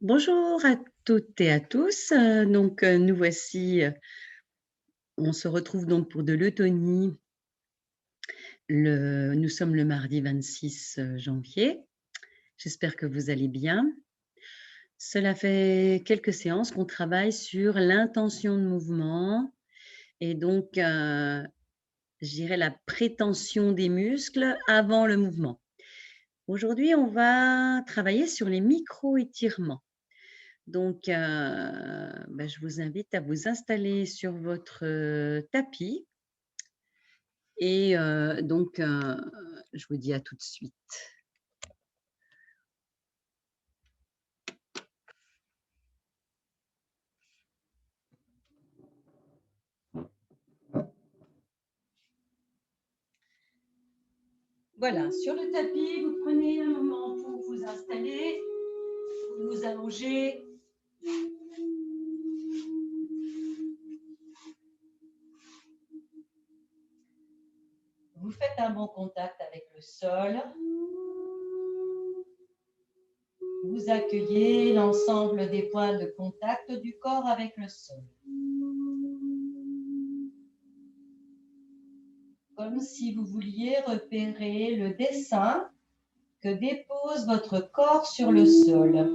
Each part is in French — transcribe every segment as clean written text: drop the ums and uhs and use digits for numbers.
Bonjour à toutes et à tous. Nous voici, on se retrouve donc pour de l'eutonie. Nous sommes le mardi 26 janvier. J'espère que vous allez bien. Cela fait quelques séances qu'on travaille sur l'intention de mouvement et donc, je dirais la prétention des muscles avant le mouvement. Aujourd'hui, on va travailler sur les micro-étirements. Donc, je vous invite à vous installer sur votre, tapis et je vous dis à tout de suite. Voilà, sur le tapis, vous prenez un moment pour vous installer, vous vous allongez. Vous faites un bon contact avec le sol. Vous accueillez l'ensemble des points de contact du corps avec le sol. Comme si vous vouliez repérer le dessin que dépose votre corps sur le sol.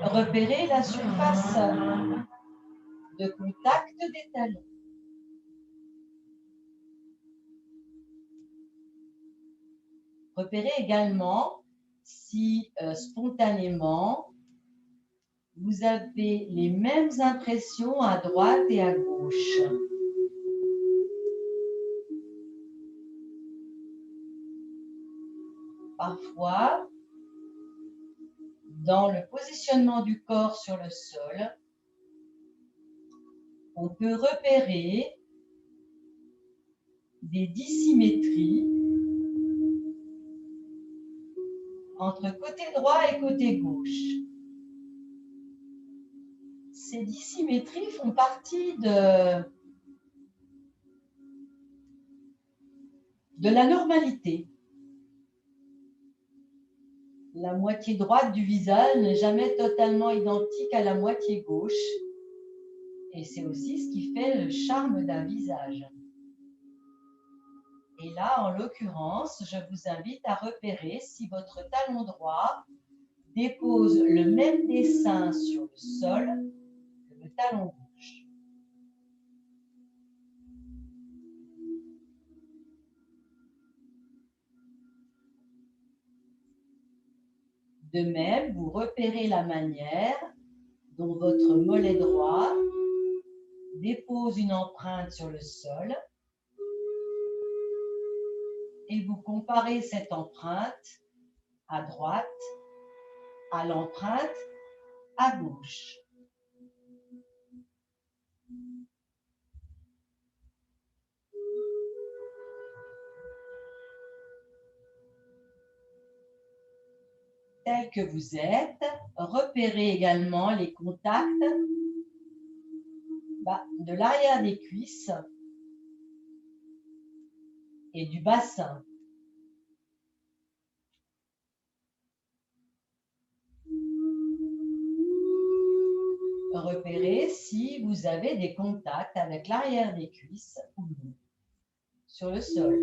Repérez la surface de contact des talons. Repérez également si spontanément vous avez les mêmes impressions à droite et à gauche. Parfois, dans le positionnement du corps sur le sol, on peut repérer des dissymétries entre côté droit et côté gauche. Ces dissymétries font partie de la normalité. La moitié droite du visage n'est jamais totalement identique à la moitié gauche. Et c'est aussi ce qui fait le charme d'un visage. Et là, en l'occurrence, je vous invite à repérer si votre talon droit dépose le même dessin sur le sol que le talon gauche. De même, vous repérez la manière dont votre mollet droit dépose une empreinte sur le sol et vous comparez cette empreinte à droite à l'empreinte à gauche. Tel que vous êtes, repérez également les contacts de l'arrière des cuisses et du bassin. Repérez si vous avez des contacts avec l'arrière des cuisses ou non sur le sol.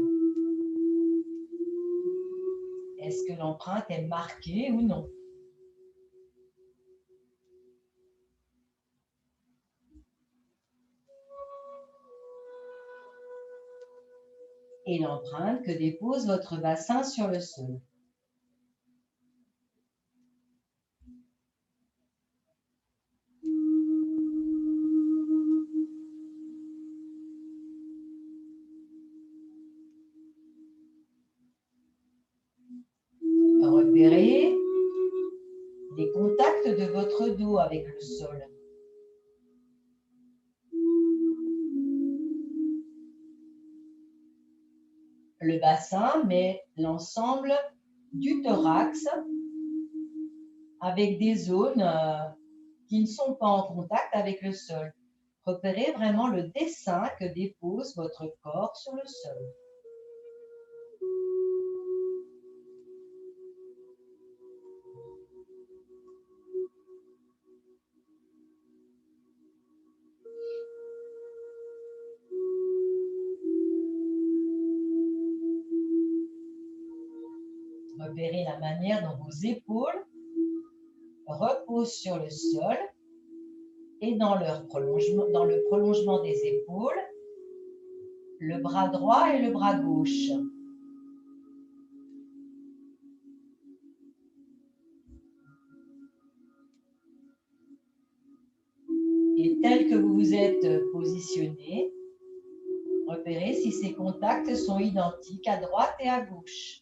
Est-ce que l'empreinte est marquée ou non? Et l'empreinte que dépose votre bassin sur le sol. Repérez les contacts de votre dos avec le sol. Le bassin, mais l'ensemble du thorax avec des zones qui ne sont pas en contact avec le sol. Repérez vraiment le dessin que dépose votre corps sur le sol. Repérez la manière dont vos épaules reposent sur le sol et dans le prolongement des épaules, le bras droit et le bras gauche. Et tel que vous vous êtes positionné, repérez si ces contacts sont identiques à droite et à gauche.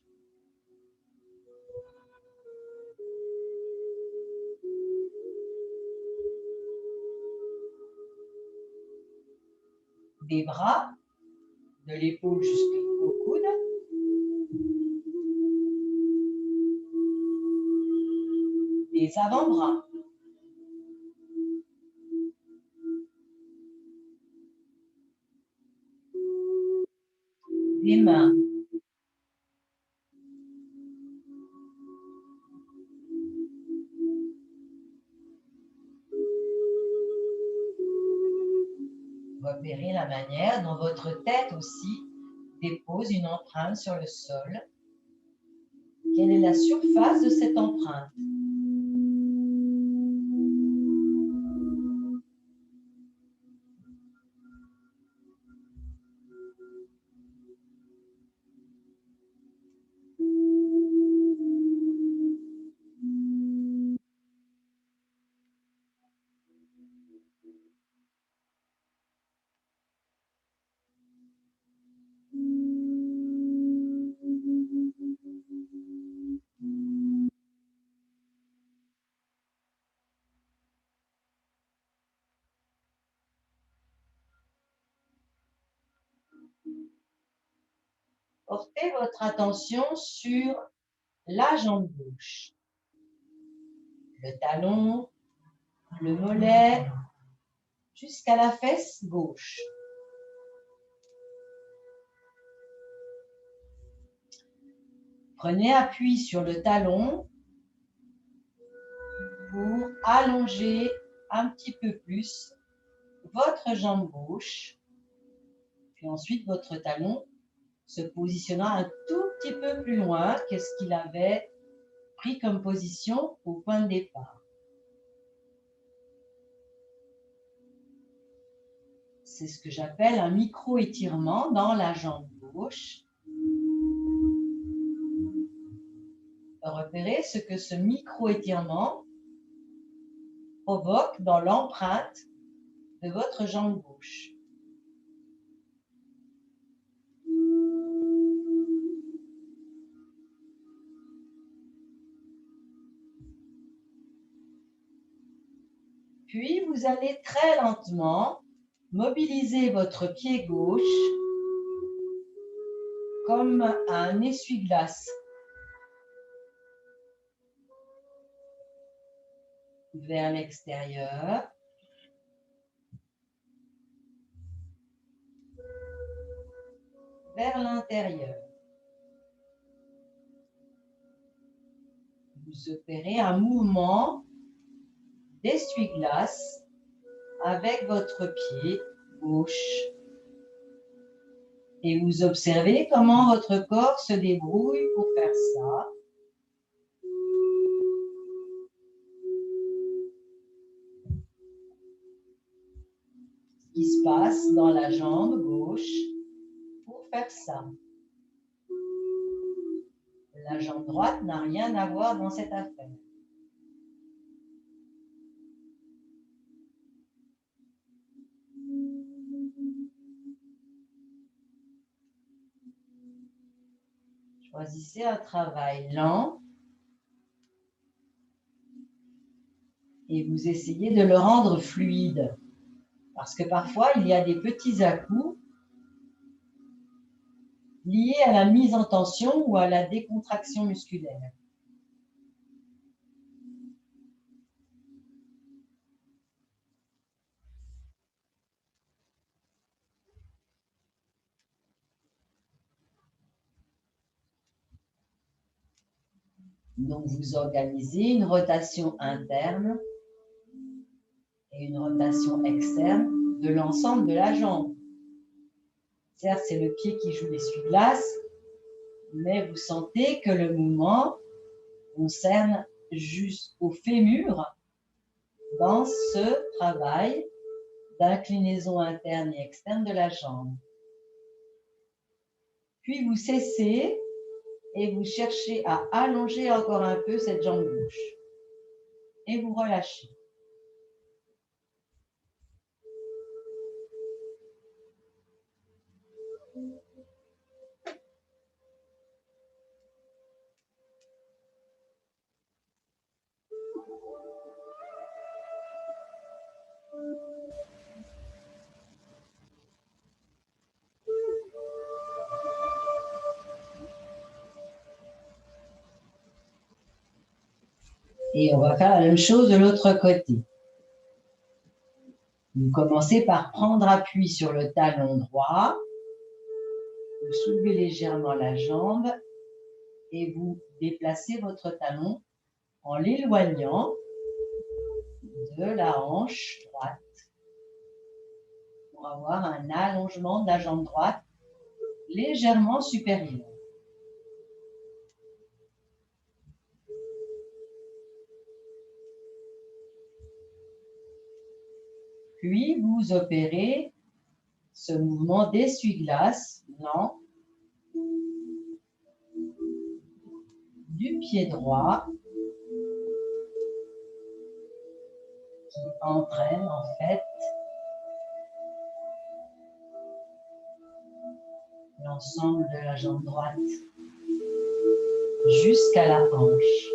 Des bras, de l'épaule jusqu'au coude. Des avant-bras. Des mains. Repérez la manière dont votre tête aussi dépose une empreinte sur le sol. Quelle est la surface de cette empreinte? Portez votre attention sur la jambe gauche, le talon, le mollet, jusqu'à la fesse gauche. Prenez appui sur le talon pour allonger un petit peu plus votre jambe gauche, puis ensuite votre talon se positionnera un tout petit peu plus loin que ce qu'il avait pris comme position au point de départ. C'est ce que j'appelle un micro-étirement dans la jambe gauche. Repérez ce que ce micro-étirement provoque dans l'empreinte de votre jambe gauche. Puis, vous allez très lentement mobiliser votre pied gauche comme un essuie-glace vers l'extérieur. Vers l'intérieur. Vous opérez un mouvement d'essuie-glace avec votre pied gauche. Et vous observez comment votre corps se débrouille pour faire ça. Ce qui se passe dans la jambe gauche pour faire ça. La jambe droite n'a rien à voir dans cette affaire. Choisissez un travail lent et vous essayez de le rendre fluide. Parce que parfois, il y a des petits à-coups liés à la mise en tension ou à la décontraction musculaire. Donc, vous organisez une rotation interne et une rotation externe de l'ensemble de la jambe. Certes, c'est le pied qui joue l'essuie-glace, mais vous sentez que le mouvement concerne jusqu'au fémur dans ce travail d'inclinaison interne et externe de la jambe. Puis vous cessez et vous cherchez à allonger encore un peu cette jambe gauche. Et vous relâchez. Et on va faire la même chose de l'autre côté. Vous commencez par prendre appui sur le talon droit, vous soulevez légèrement la jambe et vous déplacez votre talon en l'éloignant de la hanche droite pour avoir un allongement de la jambe droite légèrement supérieur. Puis vous opérez ce mouvement d'essuie-glace lent du pied droit qui entraîne en fait l'ensemble de la jambe droite jusqu'à la hanche.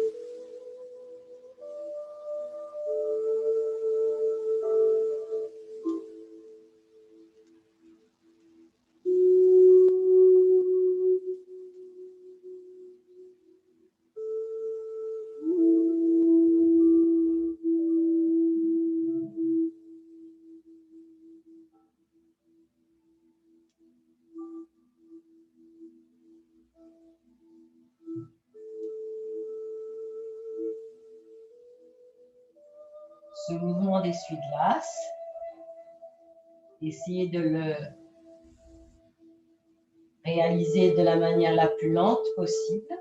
Ce mouvement d'essuie-glace, essayez de le réaliser de la manière la plus lente possible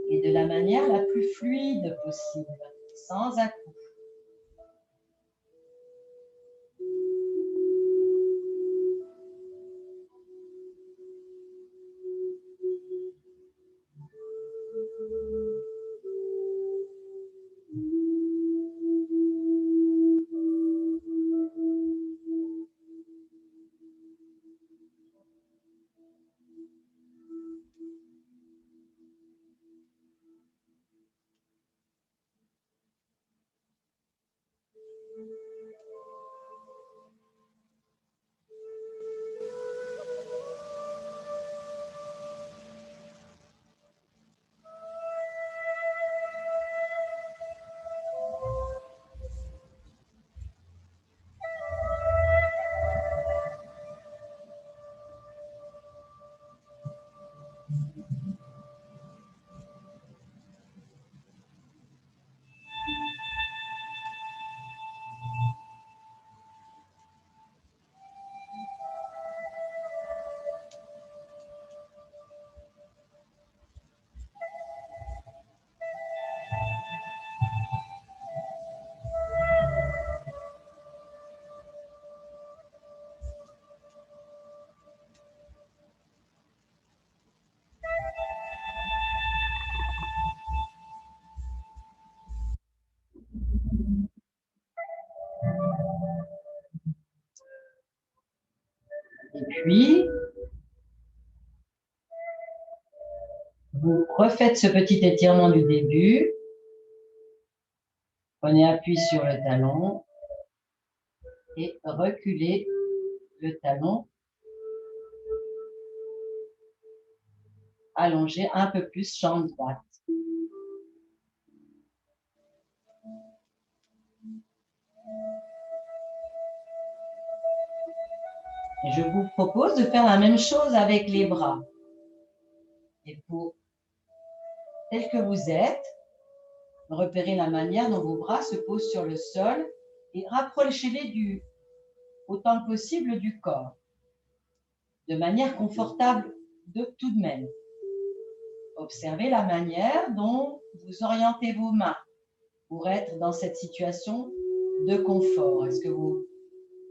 et de la manière la plus fluide possible, sans à-coups. Et puis, vous refaites ce petit étirement du début. Prenez appui sur le talon et reculez le talon. Allongez un peu plus jambe droite. Et je vous propose de faire la même chose avec les bras. Et pour tel que vous êtes, repérez la manière dont vos bras se posent sur le sol et rapprochez-les autant que possible du corps, de manière confortable tout de même. Observez la manière dont vous orientez vos mains pour être dans cette situation de confort. Est-ce que vos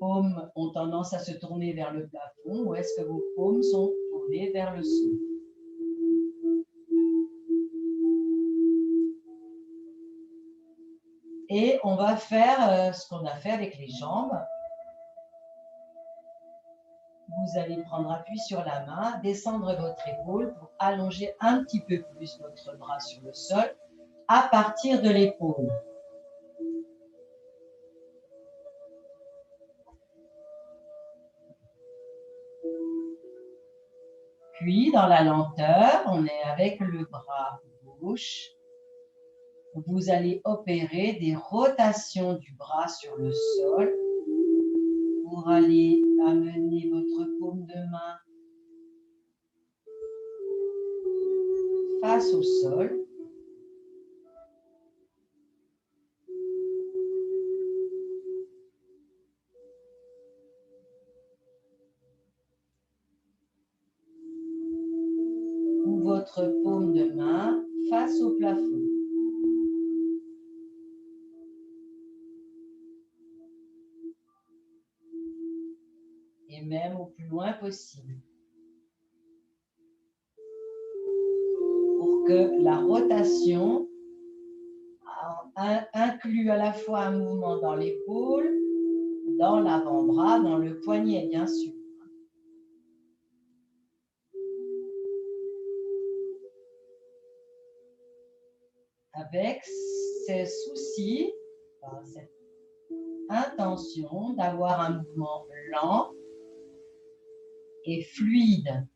paumes ont tendance à se tourner vers le plafond ou est-ce que vos paumes sont tournées vers le sol? Et on va faire ce qu'on a fait avec les jambes. Vous allez prendre appui sur la main, descendre votre épaule pour allonger un petit peu plus votre bras sur le sol à partir de l'épaule. Puis, dans la lenteur, on est avec le bras gauche. Vous allez opérer des rotations du bras sur le sol pour aller amener votre paume de main face au sol. Ou votre paume de main face au plafond. Et même au plus loin possible. Pour que la rotation inclue à la fois un mouvement dans l'épaule, dans l'avant-bras, dans le poignet bien sûr. Avec ce souci, cette intention d'avoir un mouvement lent et fluide.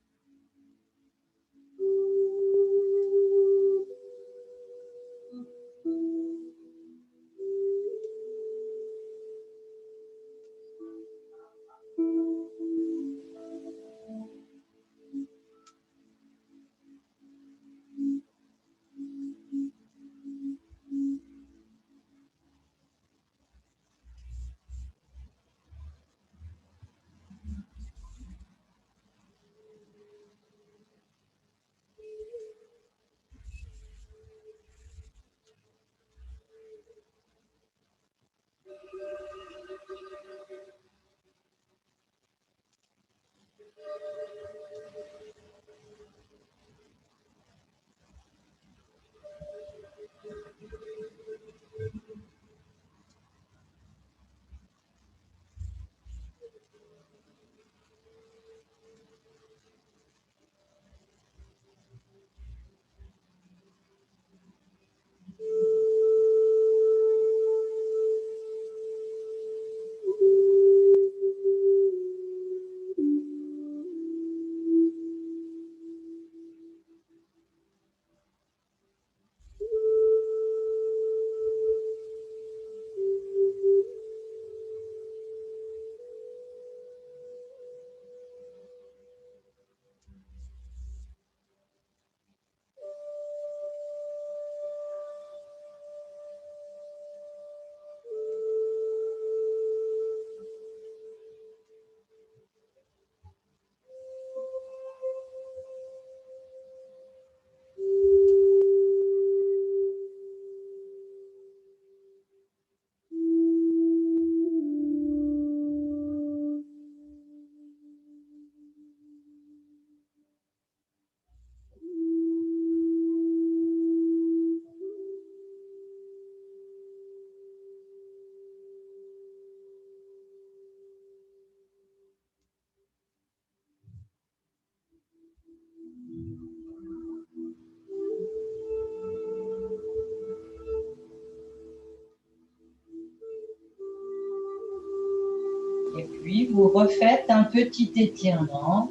Et puis, vous refaites un petit étirement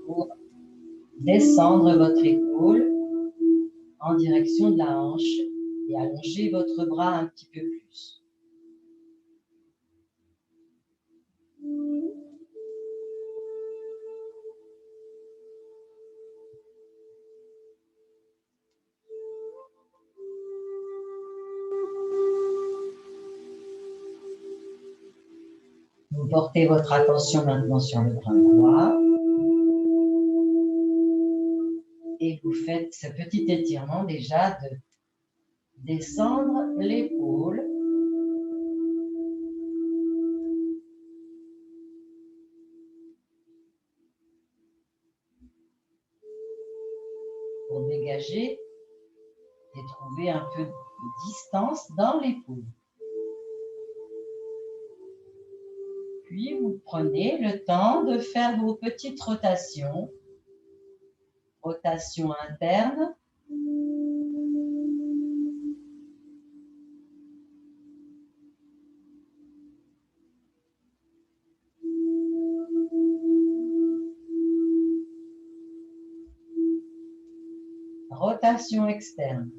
pour descendre votre épaule en direction de la hanche et allonger votre bras un petit peu plus. Vous portez votre attention maintenant sur le bras droit. Et vous faites ce petit étirement déjà de descendre l'épaule. Pour dégager et trouver un peu de distance dans l'épaule. Puis vous prenez le temps de faire vos petites rotations. Rotation interne. Rotation externe.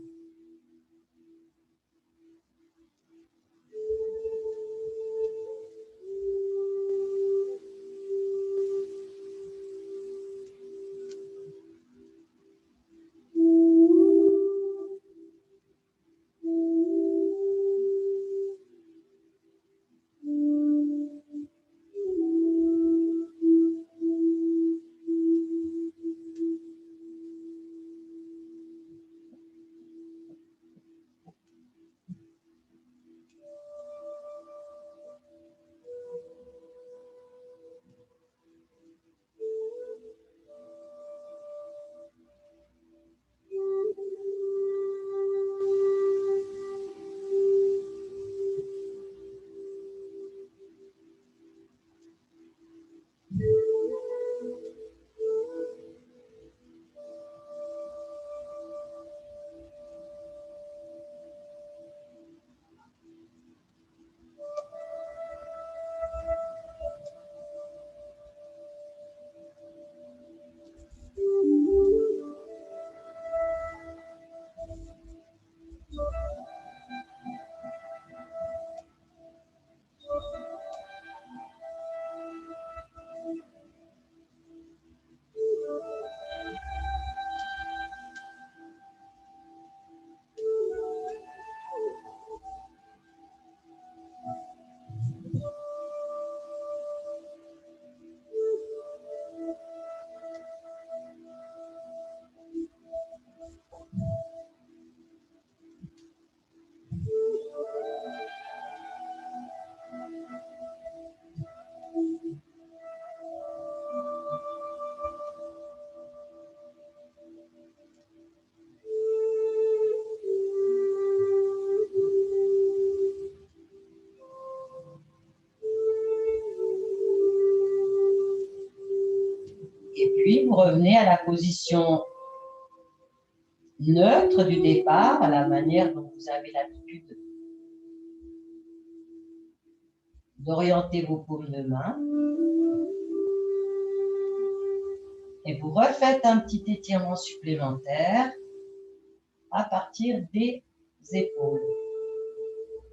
Et puis, vous revenez à la position neutre du départ, à la manière dont vous avez l'habitude d'orienter vos paumes de main. Et vous refaites un petit étirement supplémentaire à partir des épaules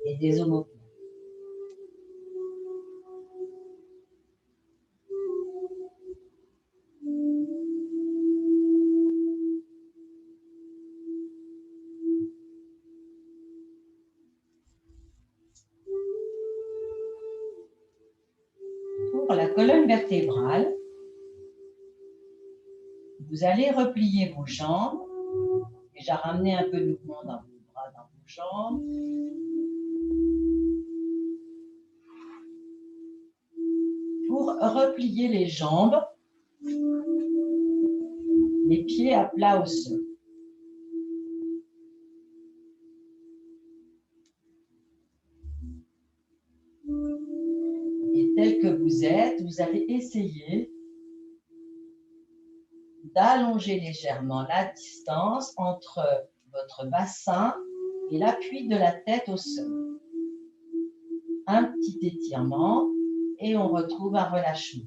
et des omoplates. Pour la colonne vertébrale, vous allez replier vos jambes, déjà ramener un peu de mouvement dans vos bras, dans vos jambes. Pour replier les jambes, les pieds à plat au sol. Et tel que vous êtes, vous allez essayer d'allonger légèrement la distance entre votre bassin et l'appui de la tête au sol. Un petit étirement et on retrouve un relâchement.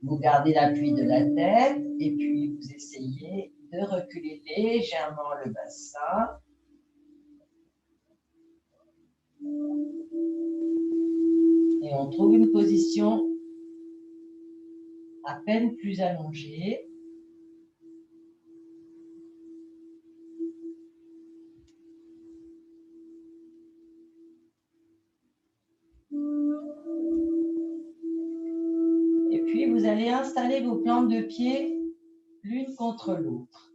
Vous gardez l'appui de la tête et puis vous essayez de reculer légèrement le bassin. Et on trouve une position à peine plus allongée. plantes de pied l'une contre l'autre,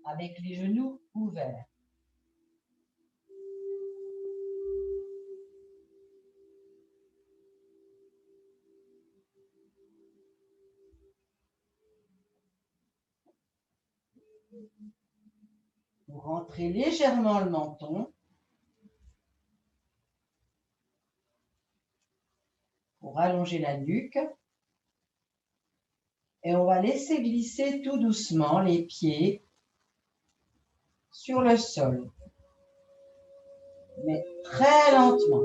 avec les genoux ouverts. Vous rentrez légèrement le menton pour allonger la nuque. Et on va laisser glisser tout doucement les pieds sur le sol, mais très lentement.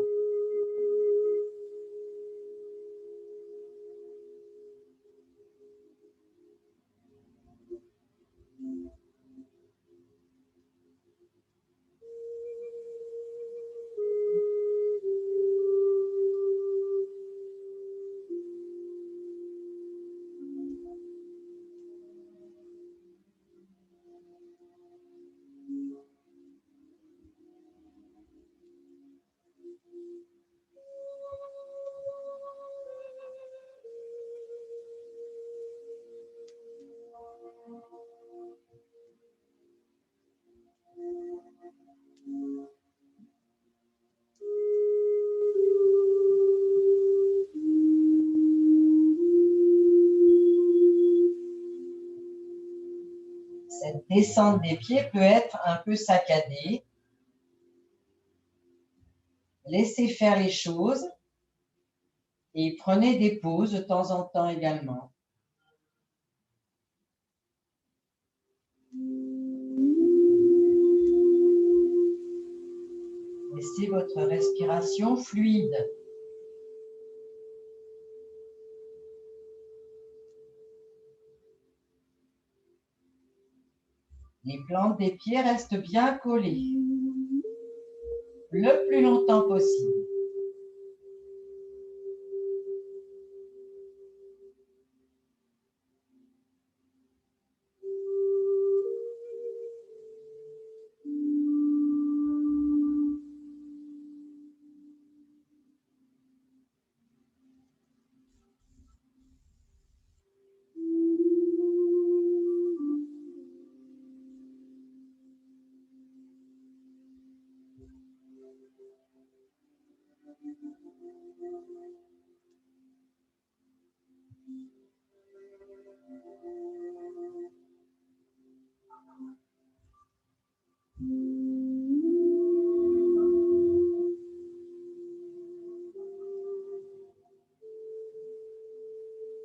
Cette descente des pieds peut être un peu saccadée. Laissez faire les choses et prenez des pauses de temps en temps également. Laissez votre respiration fluide. Les plantes des pieds restent bien collées le plus longtemps possible.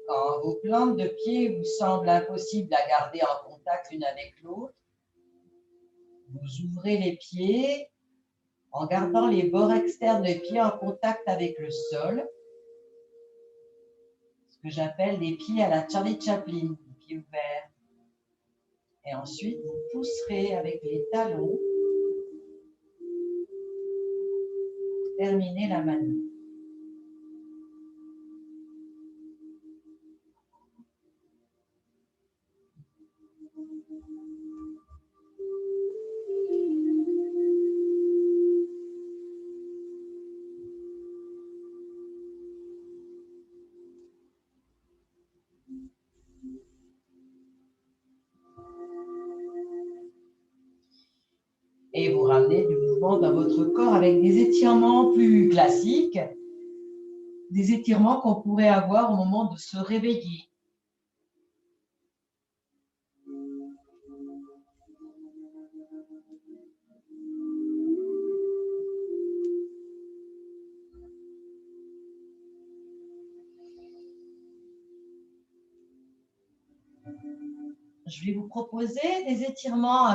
Quand vos plantes de pied vous semblent impossibles à garder en contact l'une avec l'autre, vous ouvrez les pieds en gardant les bords externes des pieds en contact avec le sol, ce que j'appelle des pieds à la Charlie Chaplin, des pieds ouverts. Et ensuite, vous pousserez avec les talons pour terminer la manœuvre. Et vous ramenez du mouvement dans votre corps avec des étirements plus classiques, des étirements qu'on pourrait avoir au moment de se réveiller. Je vais vous proposer des étirements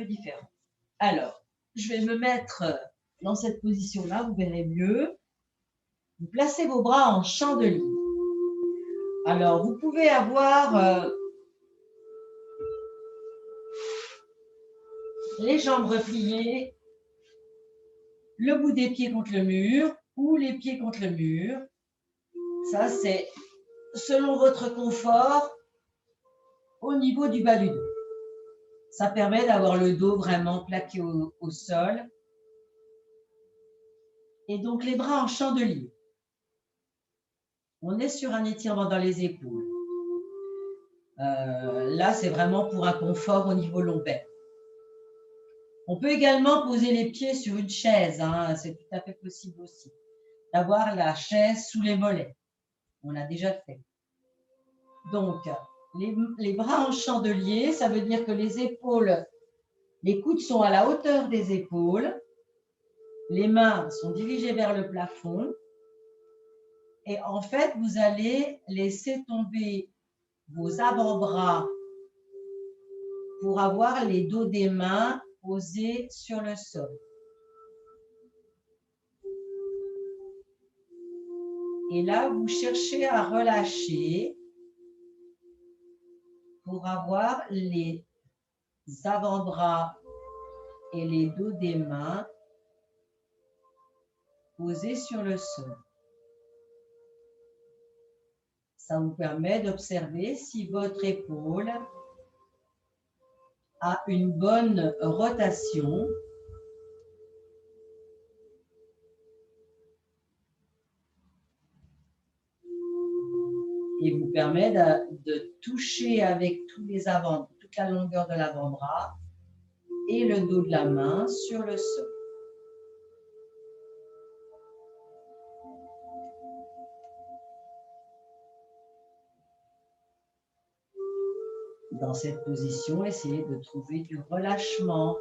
différents. Alors, je vais me mettre dans cette position-là, vous verrez mieux. Vous placez vos bras en chandelier. Alors, vous pouvez avoir les jambes repliées, le bout des pieds contre le mur ou les pieds contre le mur. Ça, c'est selon votre confort au niveau du bas du dos. Ça permet d'avoir le dos vraiment plaqué au sol. Et donc les bras en chandelier. On est sur un étirement dans les épaules. Là, c'est vraiment pour un confort au niveau lombaire. On peut également poser les pieds sur une chaise, hein, c'est tout à fait possible aussi. D'avoir la chaise sous les mollets. On l'a déjà fait. Donc, les bras en chandelier, ça veut dire que les épaules, les coudes sont à la hauteur des épaules, les mains sont dirigées vers le plafond et en fait, vous allez laisser tomber vos avant-bras pour avoir les dos des mains posés sur le sol. Et là, vous cherchez à relâcher pour avoir les avant-bras et les dos des mains posés sur le sol. Ça vous permet d'observer si votre épaule a une bonne rotation. Et vous permet de toucher avec tous les toute la longueur de l'avant-bras et le dos de la main sur le sol. Dans cette position, essayez de trouver du relâchement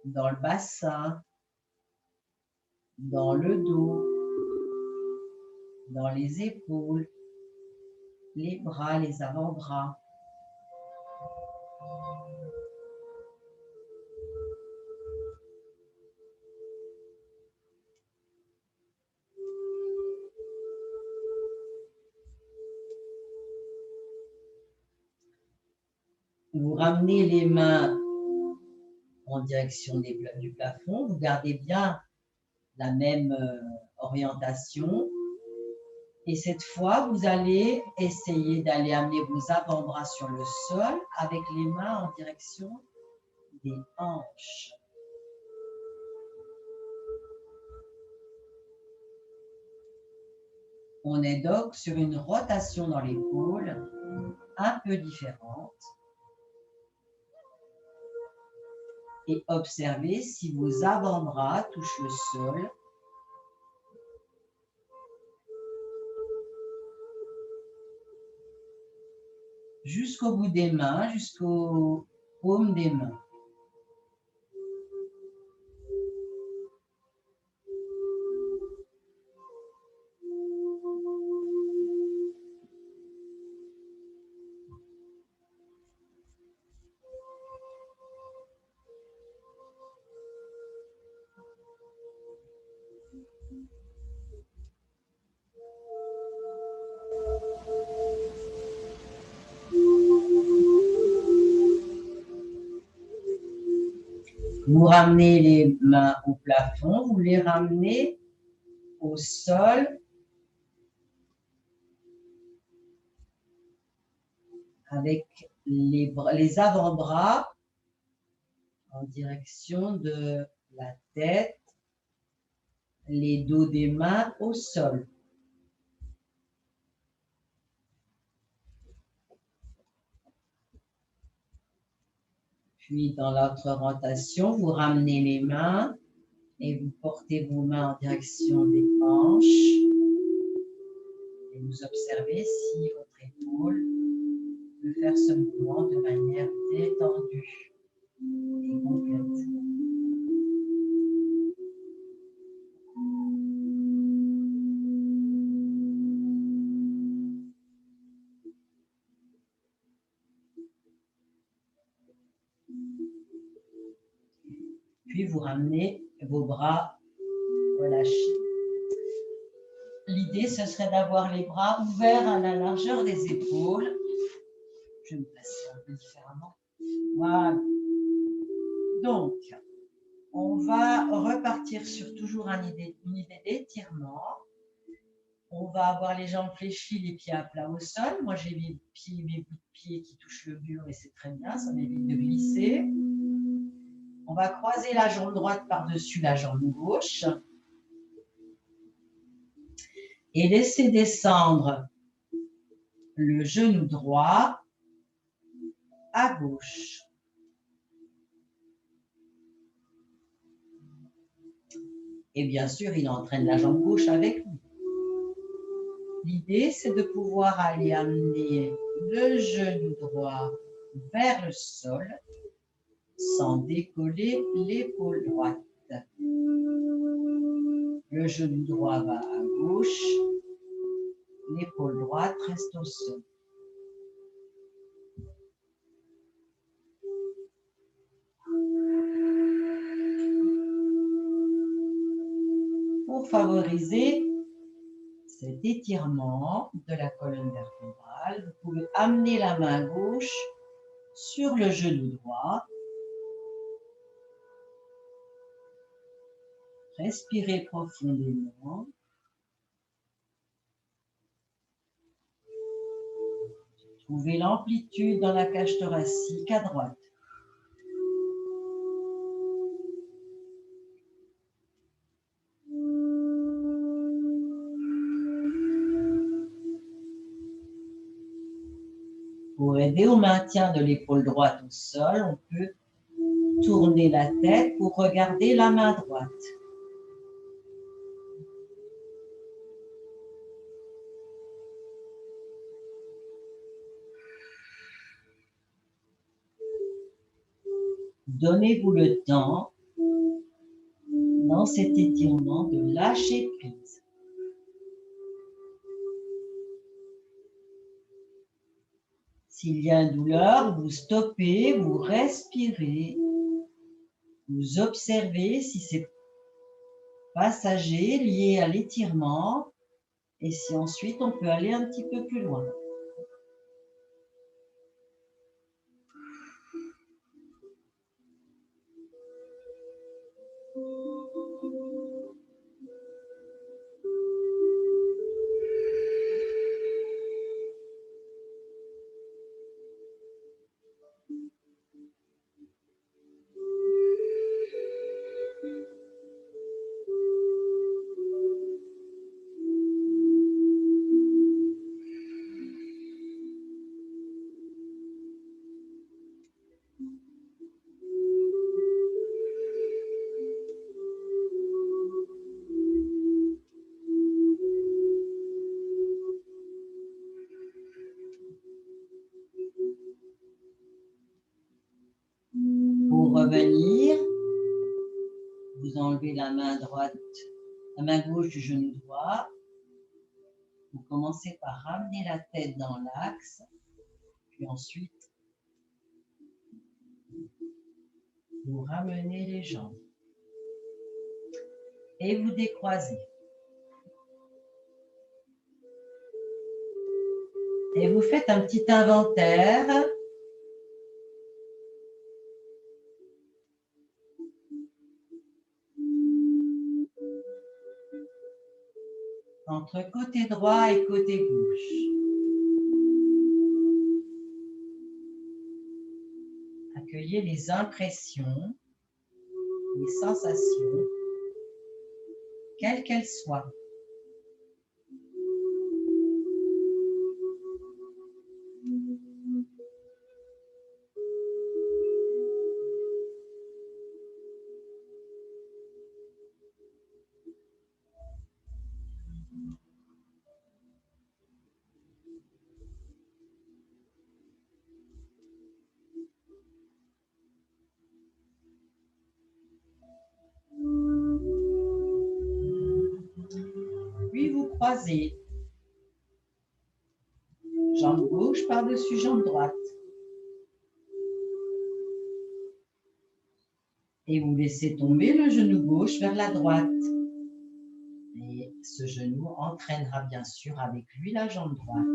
dans le bassin, dans le dos, dans les épaules, les bras, les avant-bras. Vous ramenez les mains en direction du plafond. Vous gardez bien la même orientation. Et cette fois, vous allez essayer d'aller amener vos avant-bras sur le sol avec les mains en direction des hanches. On est donc sur une rotation dans l'épaule un peu différente. Et observez si vos avant-bras touchent le sol. Jusqu'au bout des mains, jusqu'aux paumes des mains. Vous ramenez les mains au plafond, vous les ramenez au sol avec les avant-bras en direction de la tête, les dos des mains au sol. Puis, dans l'autre rotation, vous ramenez les mains et vous portez vos mains en direction des hanches. Et vous observez si votre épaule peut faire ce mouvement de manière détendue et complète. Puis vous ramenez vos bras relâchés. L'idée, ce serait d'avoir les bras ouverts à la largeur des épaules. Je vais me placer un peu différemment. Voilà. Donc, on va repartir sur toujours une idée d'étirement. On va avoir les jambes fléchies, les pieds à plat au sol. Moi, j'ai mes bouts de pied qui touchent le mur et c'est très bien, ça m'évite de glisser. On va croiser la jambe droite par-dessus la jambe gauche. Et laissez descendre le genou droit à gauche. Et bien sûr, il entraîne la jambe gauche avec lui. L'idée, c'est de pouvoir aller amener le genou droit vers le sol sans décoller l'épaule droite. Le genou droit va à gauche, l'épaule droite reste au sol. Pour favoriser cet étirement de la colonne vertébrale, vous pouvez amener la main gauche sur le genou droit. Respirez profondément. Trouvez l'amplitude dans la cage thoracique à droite. Pour aider au maintien de l'épaule droite au sol, on peut tourner la tête pour regarder la main droite. Donnez-vous le temps, dans cet étirement, de lâcher prise. S'il y a une douleur, vous stoppez, vous respirez, vous observez si c'est passager lié à l'étirement et si ensuite on peut aller un petit peu plus loin. Pour revenir, vous enlevez la main droite, la main gauche du genou droit. Vous commencez par ramener la tête dans l'axe, puis ensuite, vous ramenez les jambes et vous décroisez. Et vous faites un petit inventaire. Entre côté droit et côté gauche. Accueillez les impressions, les sensations, quelles qu'elles soient. Puis vous croisez. Jambe gauche par-dessus jambe droite. Et vous laissez tomber le genou gauche vers la droite. Et ce genou entraînera bien sûr avec lui la jambe droite.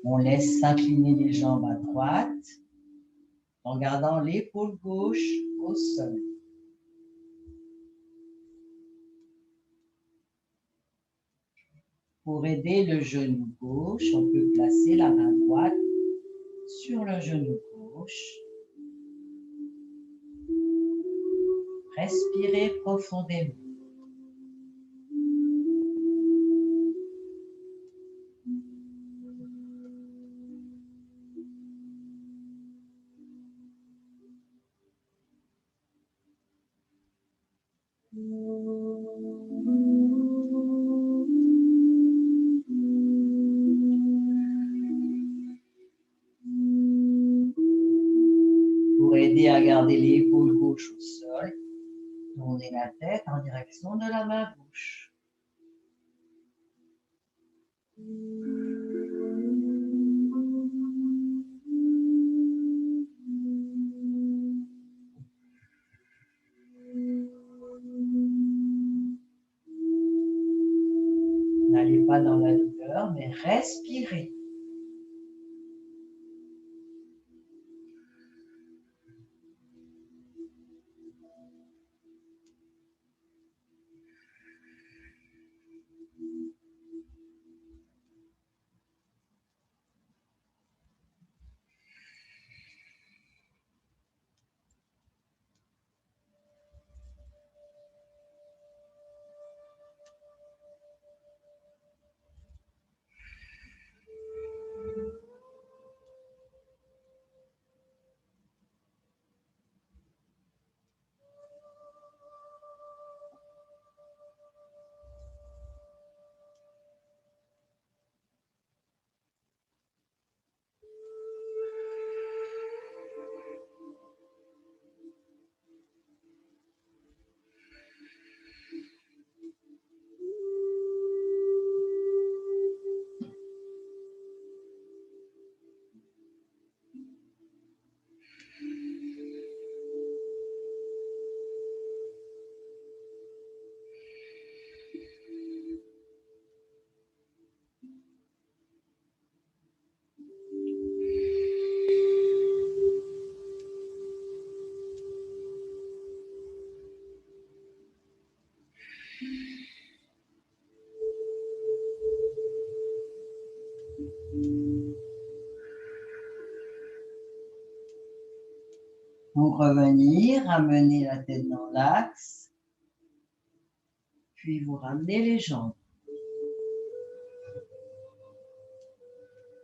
On laisse s'incliner les jambes à droite en gardant l'épaule gauche au sol. Pour aider le genou gauche, on peut placer la main droite sur le genou gauche. Respirez profondément. Pour aider à garder l'épaule gauche au sol, tournez la tête en direction de la main gauche. N'allez pas dans la douleur, mais respirez. Pour revenir, ramenez la tête dans l'axe, puis vous ramenez les jambes.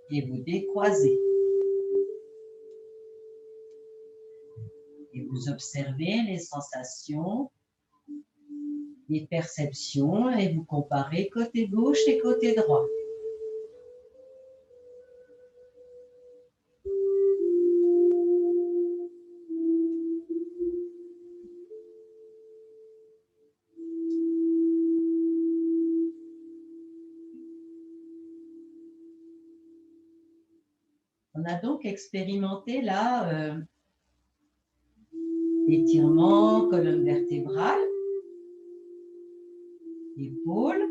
Et vous décroisez. Et vous observez les sensations, les perceptions et vous comparez côté gauche et côté droit. On a donc expérimenté là l'étirement, colonne vertébrale, épaules.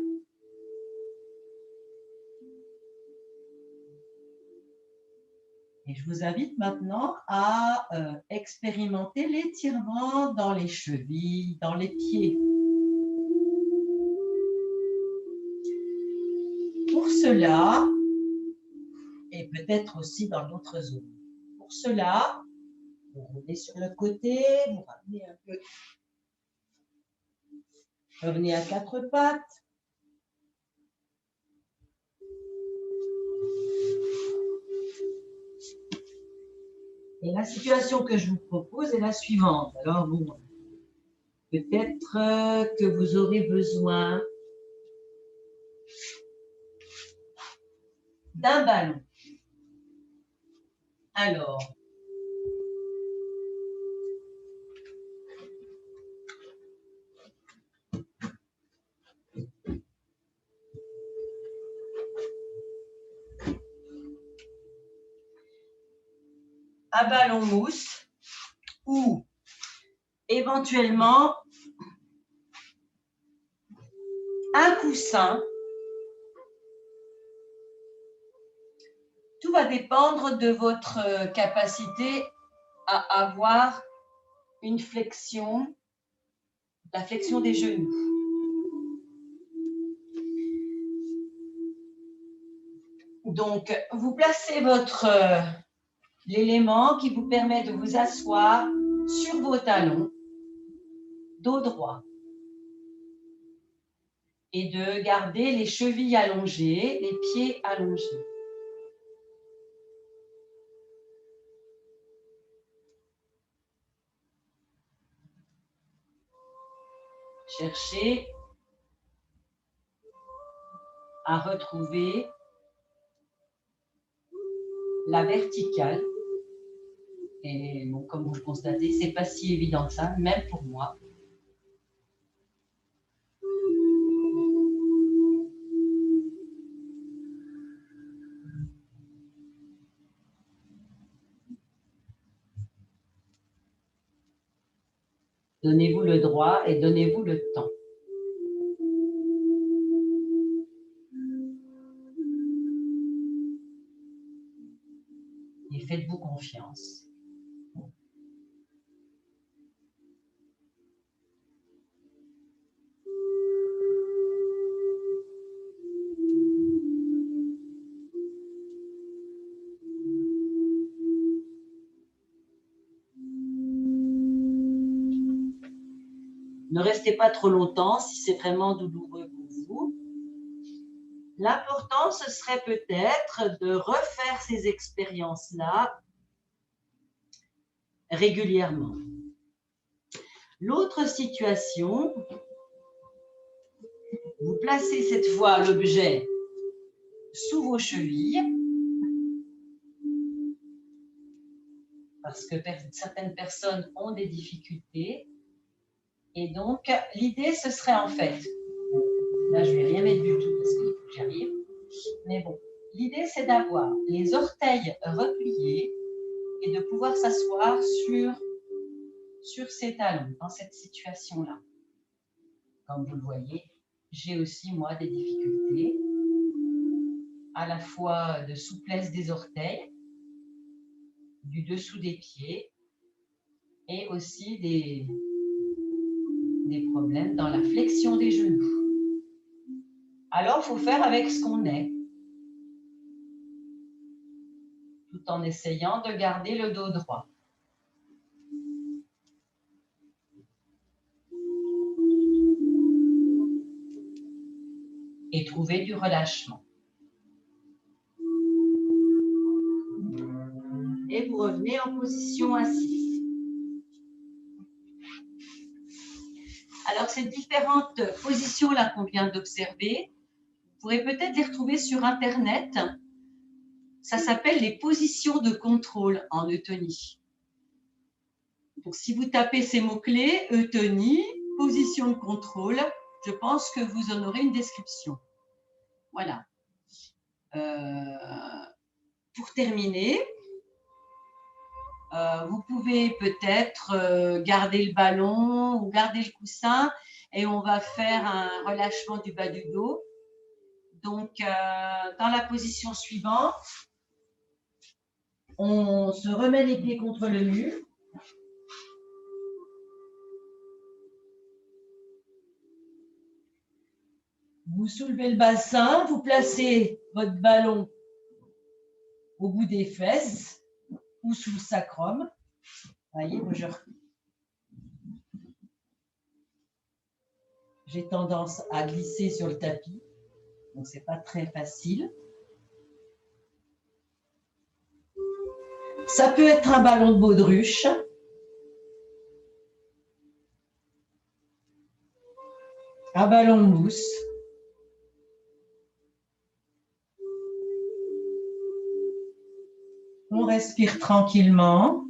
Et je vous invite maintenant à expérimenter l'étirement dans les chevilles, dans les pieds. Pour cela, et peut-être aussi dans d'autres zones. Pour cela, vous roulez sur le côté, vous ramenez un peu. Revenez à quatre pattes. Et la situation que je vous propose est la suivante. Alors, bon, peut-être que vous aurez besoin d'un ballon. Alors, un ballon mousse ou éventuellement un coussin Tout va dépendre de votre capacité à avoir une flexion, la flexion des genoux. Donc, vous placez l'élément qui vous permet de vous asseoir sur vos talons, dos droit, et de garder les chevilles allongées, les pieds allongés. Cherchez à retrouver la verticale. Et bon, comme vous le constatez, c'est pas si évident que ça, même pour moi. Donnez-vous le droit et donnez-vous le temps. Et faites-vous confiance. Ne restez pas trop longtemps si c'est vraiment douloureux pour vous. L'important, ce serait peut-être de refaire ces expériences-là régulièrement. L'autre situation, vous placez cette fois l'objet sous vos chevilles, parce que certaines personnes ont des difficultés. Et donc, l'idée, ce serait en fait, là, je ne vais rien mettre du tout parce qu'il faut que j'y arrive, mais bon, l'idée, c'est d'avoir les orteils repliés et de pouvoir s'asseoir sur ses talons dans cette situation-là. Comme vous le voyez, j'ai aussi, moi, des difficultés à la fois de souplesse des orteils, du dessous des pieds et aussi des problèmes dans la flexion des genoux. Alors, il faut faire avec ce qu'on est, tout en essayant de garder le dos droit. Et trouver du relâchement. Et vous revenez en position assise. Alors, ces différentes positions-là qu'on vient d'observer, vous pourrez peut-être les retrouver sur Internet. Ça s'appelle les positions de contrôle en eutonie. Donc, si vous tapez ces mots-clés, eutonie, position de contrôle, je pense que vous en aurez une description. Voilà. Pour terminer, vous pouvez peut-être garder le ballon ou garder le coussin et on va faire un relâchement du bas du dos. Donc, dans la position suivante, on se remet les pieds contre le mur. Vous soulevez le bassin, vous placez votre ballon au bout des fesses ou sous le sacrum. Voyez, j'ai tendance à glisser sur le tapis, donc c'est pas très facile. Ça peut être un ballon de baudruche. Un ballon de mousse. On respire tranquillement.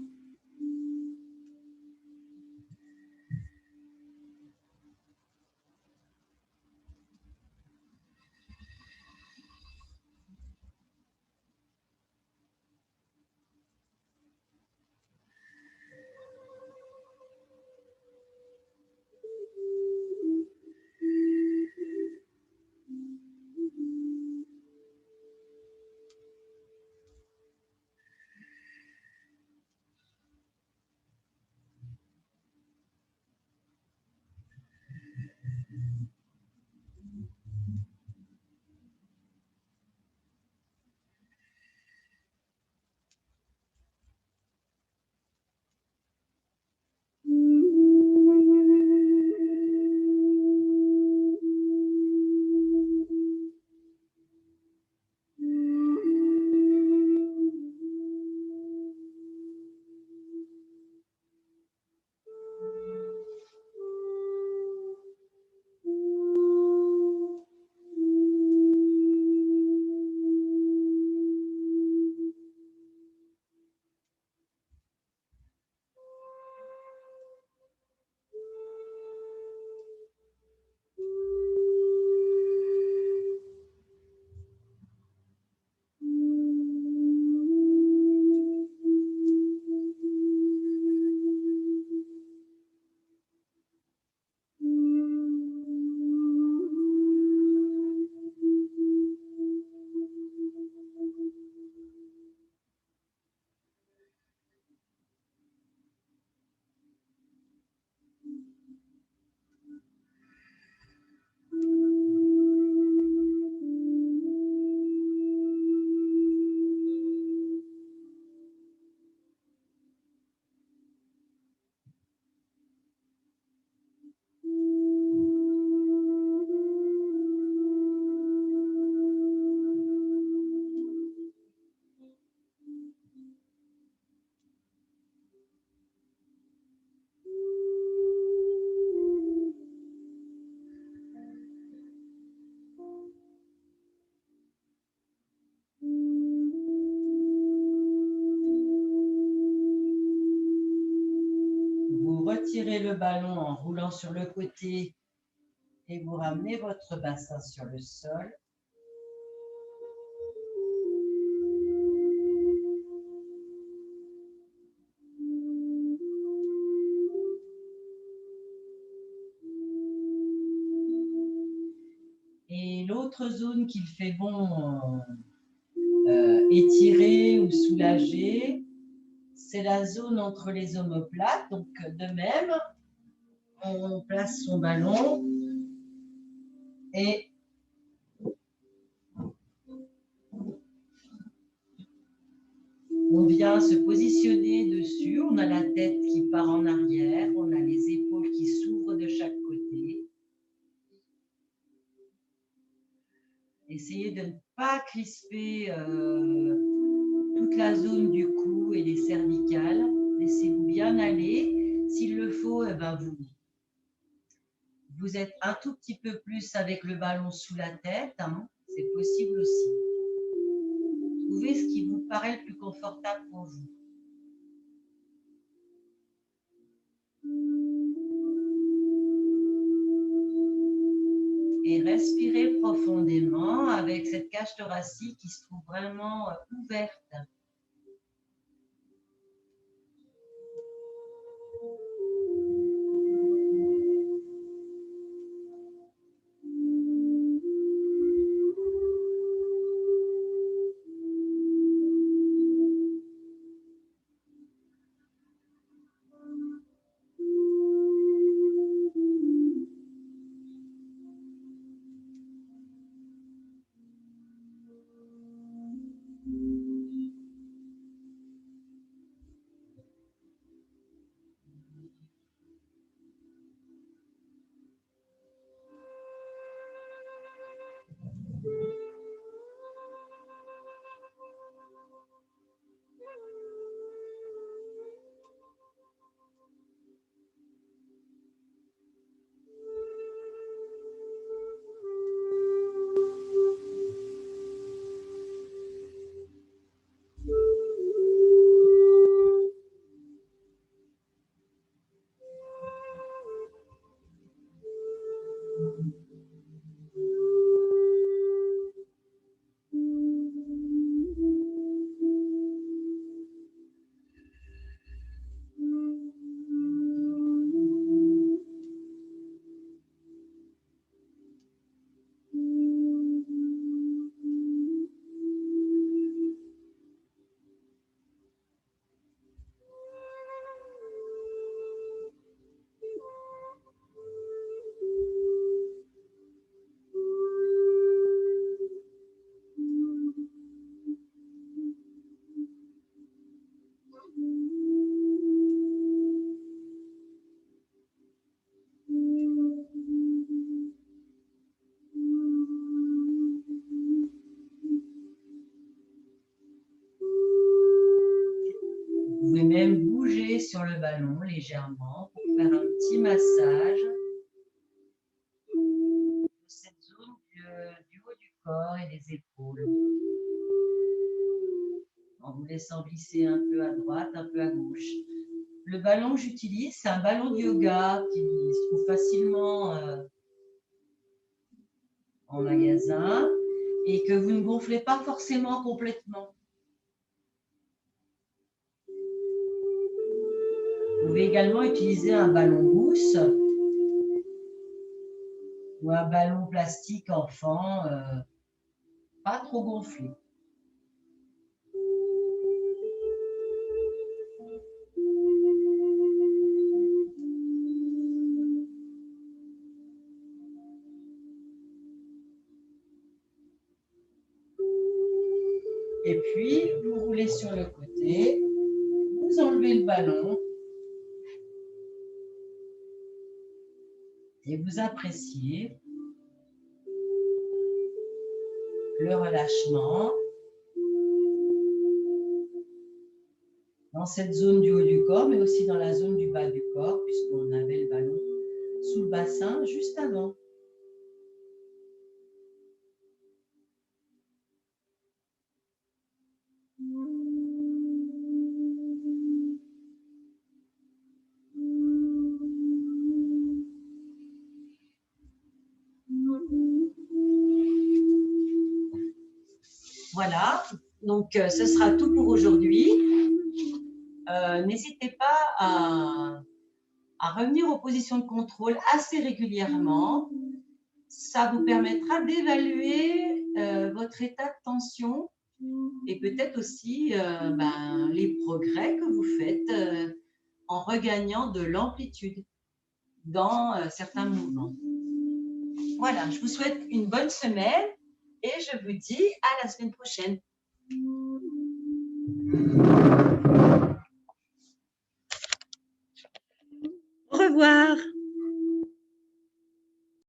retirez le ballon en roulant sur le côté et vous ramenez votre bassin sur le sol. Et l'autre zone qu'il fait bon étirer ou soulager, c'est la zone entre les omoplates. Donc de même, on place son ballon et on vient se positionner dessus. On a la tête qui part en arrière, on a les épaules qui s'ouvrent de chaque côté. Essayez de ne pas crisper toute la zone du cou et des cervicales. Laissez-vous bien aller. S'il le faut, vous êtes un tout petit peu plus avec le ballon sous la tête. Hein. C'est possible aussi. Trouvez ce qui vous paraît le plus confortable pour vous. Et respirez profondément avec cette cage thoracique qui se trouve vraiment ouverte. Vous pouvez même bouger sur le ballon légèrement pour faire un petit massage de cette zone du haut du corps et des épaules. En vous laissant glisser un peu à droite, un peu à gauche. Le ballon que j'utilise, c'est un ballon de yoga qui se trouve facilement en magasin et que vous ne gonflez pas forcément complètement. Vous pouvez également utiliser un ballon mousse ou un ballon plastique enfant, pas trop gonflé. Et puis, vous roulez sur le côté, vous enlevez le ballon et vous appréciez le relâchement dans cette zone du haut du corps, mais aussi dans la zone du bas du corps, puisqu'on avait le ballon sous le bassin juste avant. Voilà, donc ce sera tout pour aujourd'hui. N'hésitez pas à revenir aux positions de contrôle assez régulièrement. Ça vous permettra d'évaluer votre état de tension et peut-être aussi les progrès que vous faites en regagnant de l'amplitude dans certains mouvements. Voilà, je vous souhaite une bonne semaine et je vous dis à la semaine prochaine.